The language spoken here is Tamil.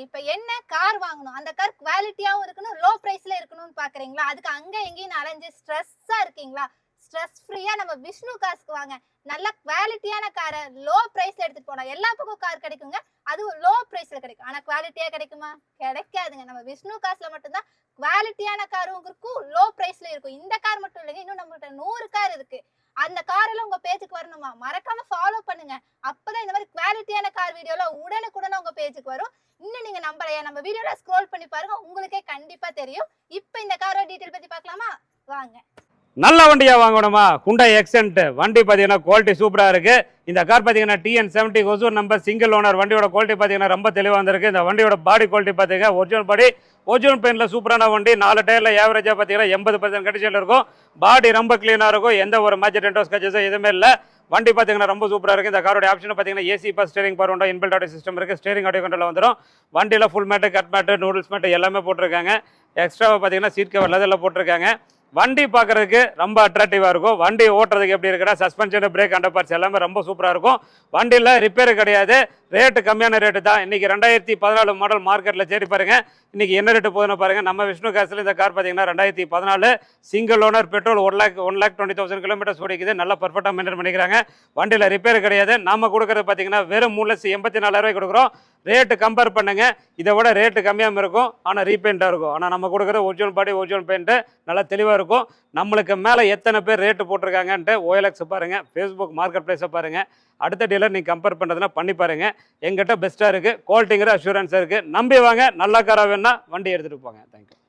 இப்ப என்ன கார் வாங்கணும், அந்த கார் குவாலிட்டியாவும் இருக்கணும், லோ பிரைஸ்ல இருக்கணும்னு பாக்குறீங்களா? அதுக்கு அங்க எங்கேயும் அலைஞ்சு ஸ்ட்ரெஸ்ஸா இருக்கீங்களா? ஸ்ட்ரெஸ் ஃப்ரீயா நம்ம விஷ்ணு காசுக்கு வாங்க. நல்ல குவாலிட்டியான காரை லோ பிரைஸ்ல எடுத்துட்டு போலாம். எல்லா பக்கம் கார் கிடைக்குங்க, அதுவும் லோ பிரைஸ்ல கிடைக்கும். ஆனா குவாலிட்டியா கிடைக்குமா? கிடைக்காதுங்க. நம்ம விஷ்ணு காசுல மட்டும்தான் குவாலிட்டியான காரும் இருக்கும், லோ பிரைஸ்ல இருக்கும். இந்த கார் மட்டும் இல்லைங்க, இன்னும் நம்மகிட்ட 100 கார் இருக்கு. அந்த காரெல்லாம் உங்க பேஜுக்கு வரணுமா? மறக்காம ஃபாலோ பண்ணுங்க. அப்பதான் இந்த மாதிரி குவாலிட்டியான கார் வீடியோல உடனுக்குடனே உங்க பேஜுக்கு வரும். இன்னும் நீங்க நம்பலையா? நம்ம வீடியோல ஸ்க்ரோல் பண்ணி பாருங்க, உங்களுக்கே கண்டிப்பா தெரியும். இப்போ இந்த காரோட டீடைல் பத்தி பார்க்கலாமா? வாங்க. நல்ல வண்டியா வாங்கணுமா? Hyundai Accent வண்டி பார்த்தீங்கன்னா குவாலிட்டி சூப்பராக இருக்கு. இந்த கார் பார்த்தீங்கன்னா TN70 Hosur number single owner. வண்டியோட குவாலிட்டி பார்த்தீங்கன்னா ரொம்ப தெளிவாக வந்திருக்கு. இந்த வண்டியோட பாடி குவாலிட்டி பார்த்தீங்கன்னா ஒரிஜினல் பாடி, ஒரிஜினல் பெயிண்டில் சூப்பரான வண்டி. 4 டயரில் ஏவரேஜாக பார்த்தீங்கன்னா 80% கண்டிஷனில் இருக்கும். பாடி ரொம்ப க்ளீனாக இருக்கும், எந்த ஒரு மேஜர் டென்டோ ஸ்கச்சஸோ எதுவுமே இல்லை. வண்டி பார்த்தீங்கன்னா ரொம்ப சூப்பராக இருக்குது. இந்த காரோட ஆப்ஷன் பார்த்தீங்கன்னா ஏசி பஸ், ஸ்டேரிங் பவர் உண்டா, இன்பில்ட் ஆடியோ சிஸ்டம் இருக்குது, ஸ்டேரிங் ஆடியோ கண்ட்ரோல் வந்துடும். வண்டியில் full mat, cut mat, noodles mat எல்லாமே போட்டிருக்காங்க. எக்ஸ்ட்ராவாக பார்த்தீங்கன்னா சீட் கவர் லெதரில் போட்டிருக்காங்க. வண்டி பார்க்குறதுக்கு ரொம்ப அட்ராக்டிவாக இருக்கும். வண்டி ஓட்டுறதுக்கு எப்படி இருக்குன்னா சஸ்பென்ஷன், பிரேக், அண்டர் பார்ட்ஸ் எல்லாமே ரொம்ப சூப்பராக இருக்கும். வண்டியில் ரிப்பேர் கிடையாது, ரேட்டு கம்மியான ரேட்டு தான். இன்றைக்கி 2014 மாடல் மார்க்கெட்டில் தேடி பாருங்கள். இன்றைக்கி என்ன ரேட்டு போகுதுன்னு பாருங்கள். நம்ம விஷ்ணு காசில் இந்த கார் பார்த்தீங்கன்னா 2014 சிங்கிள் ஓனர், பெட்ரோல் 1,20,000 கிலோமீட்டர்ஸ் ஓடிக்குது. நல்லா பர்ஃபெக்டாக மெயின்டைன் பண்ணிக்கிறாங்க. வண்டியில் ரிப்பேர் கிடையாது. நம்ம கொடுக்குறது பார்த்தீங்கன்னா வெறும் 3,84,000 கொடுக்குறோம். ரேட்டு கம்பேர் பண்ணுங்க, இதை விட ரேட்டு கம்மியாக இருக்கும், ஆனால் ரீபெயிண்டாக இருக்கும். ஆனால் நம்ம கொடுக்குற ஒரிஜினல் பாடி, ஒரிஜினல் பெயிண்ட்டு நல்லா தெளிவாக இருக்கும். நம்மளுக்கு மேலே எத்தனை பேர் ரேட்டு போட்டிருக்காங்கன்ட்டு OLX பாருங்கள், ஃபேஸ்புக் மார்க்கெட் ப்ளேஸை பாருங்கள். அடுத்த டீலர் நீங்கள் கம்பேர் பண்ணுறதுனா பண்ணி பாருங்கள். எங்கிட்ட பெஸ்ட்டாக இருக்குது, குவாலிட்டிங்கிற அஷூரன்ஸாக இருக்குது. நம்பி வாங்க. நல்ல காராக வேணா வண்டி எடுத்துகிட்டு போங்க. தேங்க்யூ.